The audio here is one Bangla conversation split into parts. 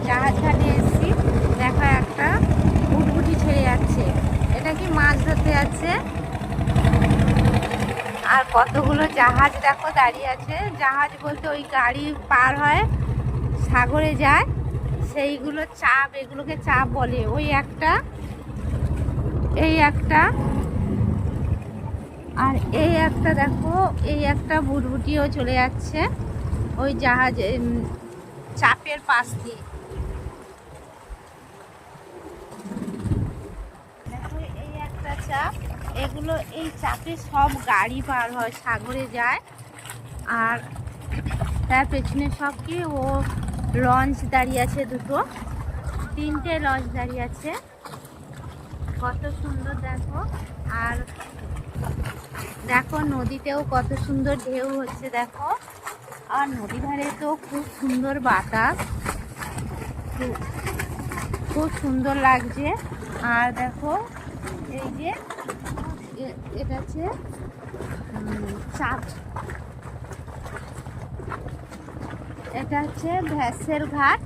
জাহাজ ঘাটে এসেছি। দেখো একটা বুটবুটি ছেড়ে যাচ্ছে, এটা কি মাছ ধরতে যাচ্ছে। আর কতগুলো জাহাজ দেখো দাঁড়িয়ে আছে। জাহাজ বলতে ওই গাড়ি পার হয়, সাগরে যায়, সেইগুলো চাপ, এগুলোকে চাপ বলে। ওই একটা, এই একটা, আর এই একটা দেখো, এই একটা বুটবুটিও চলে যাচ্ছে ওই জাহাজ চাপের পাশ দিয়ে। দেখো এই একটা চাপ, এগুলো এই চাপে সব গাড়ি পার হয়, সাগরে যায়। আর তার পেছনে সব কি ও লঞ্চ দাঁড়িয়ে আছে, দুটো তিনটে লঞ্চ দাঁড়িয়ে আছে, কত সুন্দর দেখো। আর দেখো নদীতেও কত সুন্দর ঢেউ হচ্ছে দেখো। আর নদী ধারে তো খুব সুন্দর বাতাস, খুব সুন্দর লাগছে। আর দেখো এই যে এটা হচ্ছে চাপ, এটা হচ্ছে ভ্যাসেল ঘাট।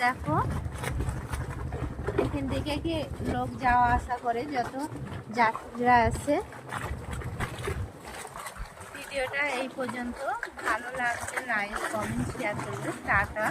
দেখো এখান থেকে কি লোক যাওয়া আসা করে, যত যাত্রীরা আছে। ভিডিওটা এই পর্যন্ত, ভালো লাগছে লাইক কমেন্ট শেয়ার করবে। টাটা।